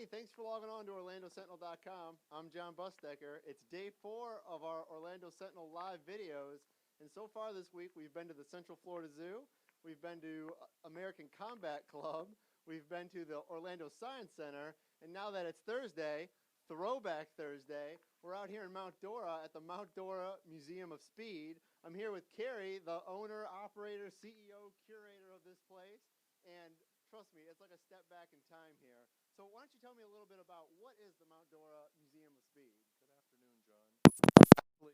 Hey, thanks for logging on to OrlandoSentinel.com. I'm Jon Busdeker. It's day 4 of our Orlando Sentinel live videos. And so far this week, we've been to the Central Florida Zoo. We've been to American Combat Club. We've been to the Orlando Science Center. And now that it's Thursday, Throwback Thursday, we're out here in Mount Dora at the Mount Dora Museum of Speed. I'm here with Carrie, the owner, operator, CEO, curator of this place. And trust me, it's like a step back in time here. So why don't you tell me a little bit about what is the Mount Dora Museum of Speed? Good afternoon,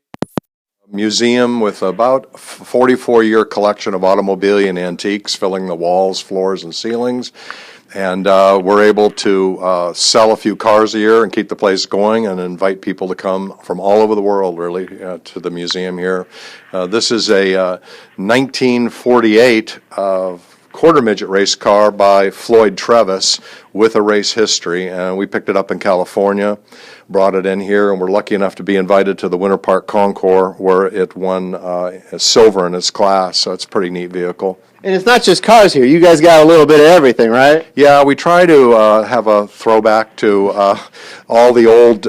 John. Museum with about a 44-year collection of automobile and antiques filling the walls, floors, and ceilings. And we're able to sell a few cars a year and keep the place going and invite people to come from all over the world, really, to the museum here. This is a 1948 quarter midget race car by Floyd Trevis with a race history, and we picked it up in California, brought it in here, and we're lucky enough to be invited to the Winter Park Concours where it won silver in its class, so it's a pretty neat vehicle. And it's not just cars here. You guys got a little bit of everything, right? Yeah, we try to have a throwback to all the old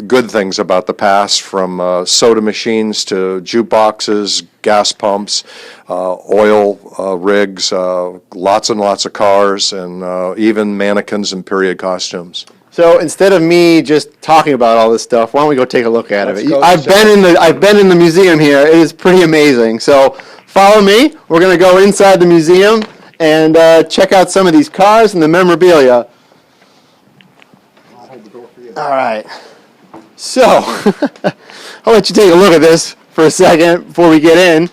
good things about the past, from soda machines to jukeboxes, gas pumps, oil rigs, lots and lots of cars, and even mannequins and period costumes. So instead of me just talking about all this stuff, why don't we go take a look at it? I've been in the museum here. It is pretty amazing. So follow me. We're going to go inside the museum and check out some of these cars and the memorabilia. I'll hold the door for you. All right. So I'll let you take a look at this for a second before we get in.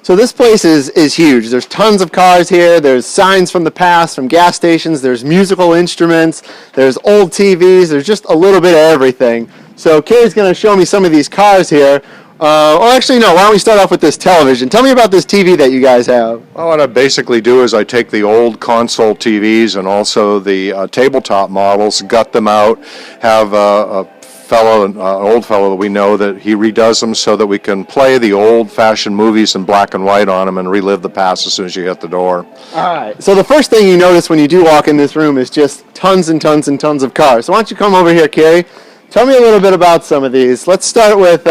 So this place is huge. There's tons of cars here. There's signs from the past, from gas stations. There's musical instruments. There's old TVs. There's just a little bit of everything. So Carrie's going to show me some of these cars here. Or actually, no, why don't we start off with this television? Tell me about this TV that you guys have. Well, what I basically do is I take the old console TVs and also the tabletop models, gut them out, have an old fellow that we know that he redoes them so that we can play the old-fashioned movies in black and white on them and relive the past as soon as you hit the door. All right. So the first thing you notice when you do walk in this room is just tons and tons and tons of cars. So why don't you come over here, Carrie? Tell me a little bit about some of these. Let's start with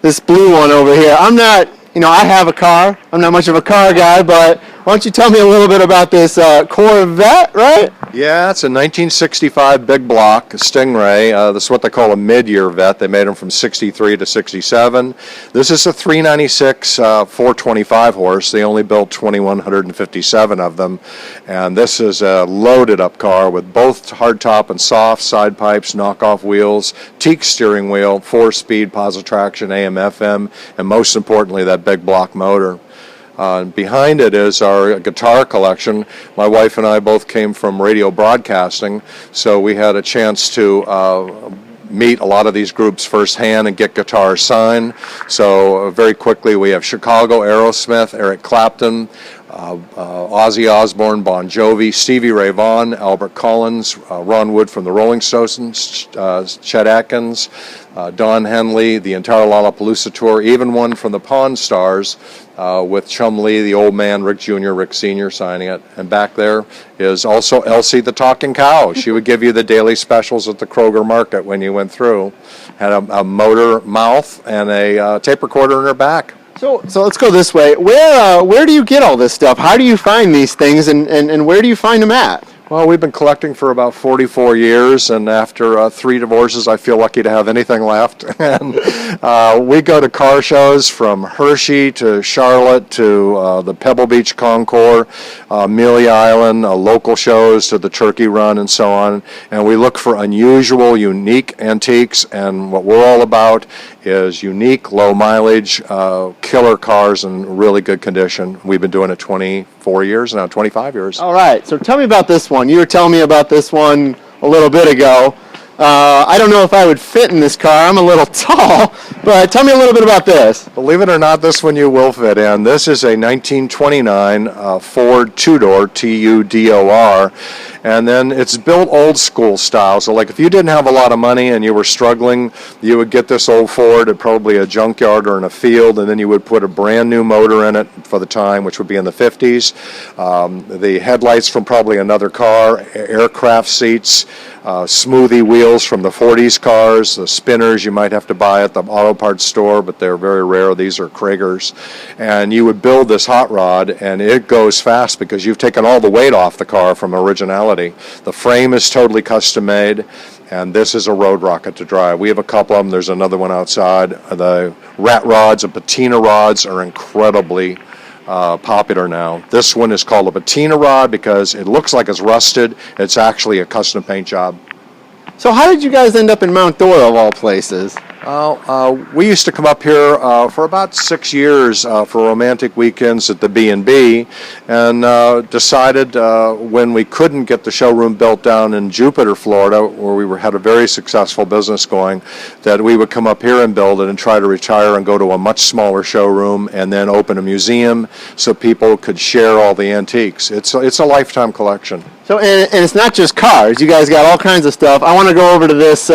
this blue one over here. I have a car. I'm not much of a car guy, but why don't you tell me a little bit about this Corvette, right? Yeah, it's a 1965 big block Stingray. This is what they call a mid-year vet. They made them from 63 to 67. This is a 396 425 horse. They only built 2,157 of them. And this is a loaded-up car with both hardtop and soft side pipes, knockoff wheels, teak steering wheel, 4-speed, positive traction, AM/FM, and most importantly, that big block motor. Behind it is our guitar collection. My wife and I both came from radio broadcasting, so we had a chance to meet a lot of these groups firsthand and get guitars signed. So very quickly we have Chicago, Aerosmith, Eric Clapton, Ozzy Osbourne, Bon Jovi, Stevie Ray Vaughan, Albert Collins, Ron Wood from the Rolling Stones, Chet Atkins, Don Henley, the entire Lollapalooza tour, even one from the Pawn Stars with Chum Lee, the old man, Rick Jr., Rick Sr. signing it. And back there is also Elsie the Talking Cow. She would give you the daily specials at the Kroger Market when you went through. Had a motor mouth and a tape recorder in her back. So let's go this way. Where do you get all this stuff? How do you find these things, and where do you find them at? Well, we've been collecting for about 44 years, and after 3 divorces, I feel lucky to have anything left. And we go to car shows from Hershey to Charlotte to the Pebble Beach Concours, Amelia Island, local shows to the Turkey Run, and so on. And we look for unusual, unique antiques, and what we're all about is unique, low mileage, killer cars in really good condition. We've been doing it 24 years now, 25 years. All right, so tell me about this one. You were telling me about this one a little bit ago. I don't know if I would fit in this car. I'm a little tall, but tell me a little bit about this. Believe it or not, this one you will fit in. This is a 1929 Ford two-door, Tudor, And then it's built old school style. So like if you didn't have a lot of money and you were struggling, you would get this old Ford at probably a junkyard or in a field, and then you would put a brand new motor in it for the time, which would be in the 50s. The headlights from probably another car, aircraft seats, smoothie wheels from the 40s cars, the spinners you might have to buy at the auto parts store, but they're very rare. These are Kragers. And you would build this hot rod, and it goes fast because you've taken all the weight off the car from originality. The frame is totally custom made, and this is a road rocket to drive. We have a couple of them. There's another one outside. The rat rods and patina rods are incredibly popular now. This one is called a patina rod because it looks like it's rusted. It's actually a custom paint job. So how did you guys end up in Mount Dora, of all places? We used to come up here for about 6 years for romantic weekends at the B&B, and decided when we couldn't get the showroom built down in Jupiter, Florida, where we had a very successful business going, that we would come up here and build it and try to retire and go to a much smaller showroom and then open a museum so people could share all the antiques. It's a lifetime collection. So, and it's not just cars. You guys got all kinds of stuff. I want to go over to this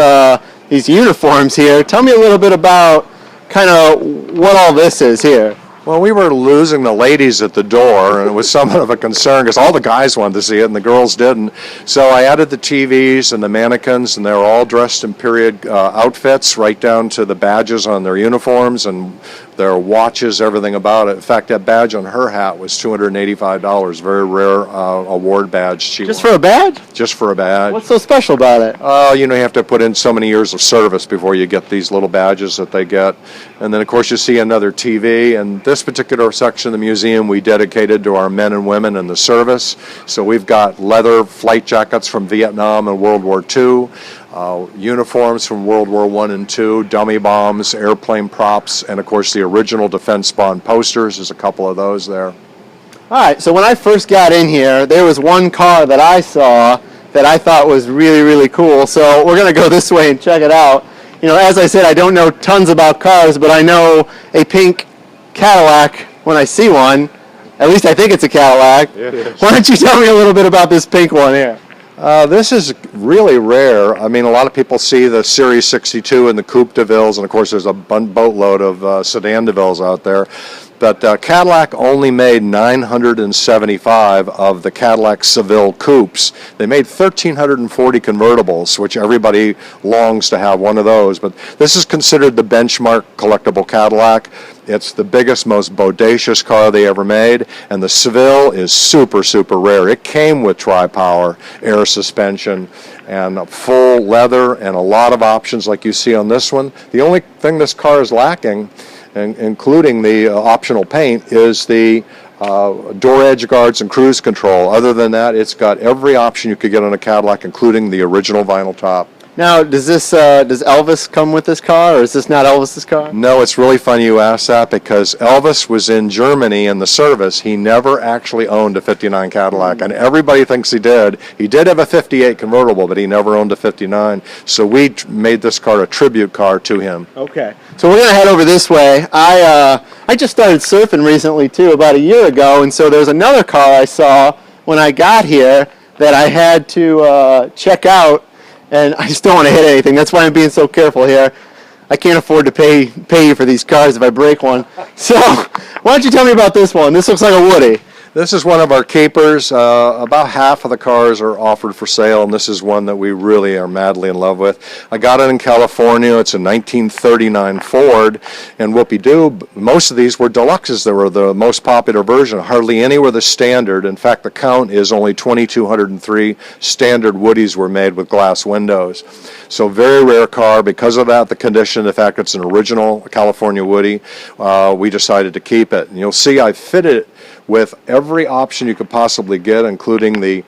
these uniforms here. Tell me a little bit about kind of what all this is here. Well, we were losing the ladies at the door, and it was somewhat of a concern because all the guys wanted to see it and the girls didn't. So I added the TVs and the mannequins, and they were all dressed in period outfits, right down to the badges on their uniforms and their watches, everything about it. In fact, that badge on her hat was $285, very rare award badge. Just for a badge? Just for a badge. What's so special about it? You have to put in so many years of service before you get these little badges that they get. And then, of course, you see another TV. And this particular section of the museum we dedicated to our men and women in the service. So we've got leather flight jackets from Vietnam and World War II. Uniforms from World War I and II, dummy bombs, airplane props, and of course the original Defense Bond posters. There's a couple of those there. All right, so when I first got in here, there was one car that I saw that I thought was really, really cool. So we're going to go this way and check it out. As I said, I don't know tons about cars, but I know a pink Cadillac when I see one. At least I think it's a Cadillac. It is. Why don't you tell me a little bit about this pink one here? This is really rare. I mean, a lot of people see the Series 62 and the Coupe de Villes, and of course there's a boatload of sedan de Villes out there. But Cadillac only made 975 of the Cadillac Seville coupes. They made 1,340 convertibles, which everybody longs to have one of those. But this is considered the benchmark collectible Cadillac. It's the biggest, most bodacious car they ever made, and the Seville is super, super rare. It came with tri-power, air suspension, and full leather, and a lot of options like you see on this one. The only thing this car is lacking, including the optional paint, is the door edge guards and cruise control. Other than that, it's got every option you could get on a Cadillac, including the original vinyl top. Now, does Elvis come with this car, or is this not Elvis's car? No, it's really funny you ask that because Elvis was in Germany in the service. He never actually owned a 59 Cadillac, and everybody thinks he did. He did have a 58 convertible, but he never owned a 59. So we made this car a tribute car to him. Okay. So we're going to head over this way. I just started surfing recently, too, about a year ago, and so there's another car I saw when I got here that I had to check out. And I just don't want to hit anything. That's why I'm being so careful here. I can't afford to pay you for these cars if I break one. So why don't you tell me about this one? This looks like a Woody. This is one of our keepers. About half of the cars are offered for sale, and this is one that we really are madly in love with. I got it in California. It's a 1939 Ford, and whoopee-doo, most of these were deluxes. They were the most popular version. Hardly any were the standard. In fact, the count is only 2,203 standard Woodies were made with glass windows. So very rare car. Because of that, the condition, the fact it's an original California Woody, we decided to keep it. And you'll see I fitted it with every option you could possibly get, including the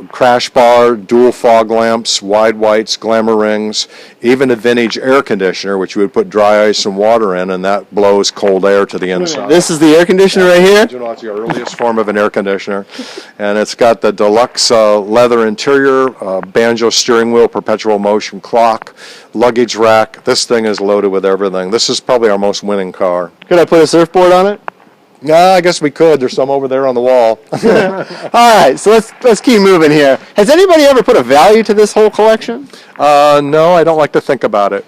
crash bar, dual fog lamps, wide whites, glamour rings, even a vintage air conditioner, which you would put dry ice and water in, and that blows cold air to the inside. This is the air conditioner right here? It's the earliest form of an air conditioner. And it's got the deluxe leather interior, banjo steering wheel, perpetual motion clock, luggage rack. This thing is loaded with everything. This is probably our most winning car. Could I put a surfboard on it? No, I guess we could. There's some over there on the wall. All right, so let's keep moving here. Has anybody ever put a value to this whole collection? No, I don't like to think about it.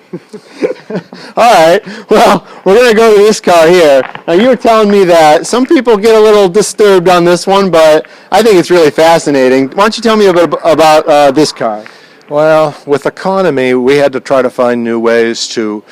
All right, well, we're going to go to this car here. Now, you were telling me that some people get a little disturbed on this one, but I think it's really fascinating. Why don't you tell me a bit about this car? Well, with economy, we had to try to find new ways to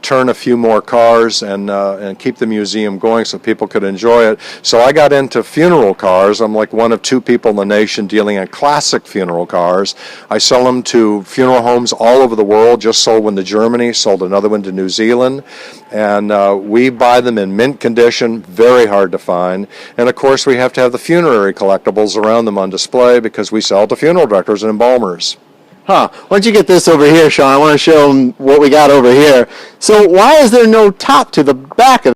turn a few more cars and keep the museum going so people could enjoy it. So I got into funeral cars. I'm like one of two people in the nation dealing in classic funeral cars. I sell them to funeral homes all over the world. Just sold one to Germany, sold another one to New Zealand. And we buy them in mint condition, very hard to find. And of course, we have to have the funerary collectibles around them on display because we sell to funeral directors and embalmers. Huh. Why don't you get this over here, Sean? I want to show them what we got over here. So why is there no top to the back of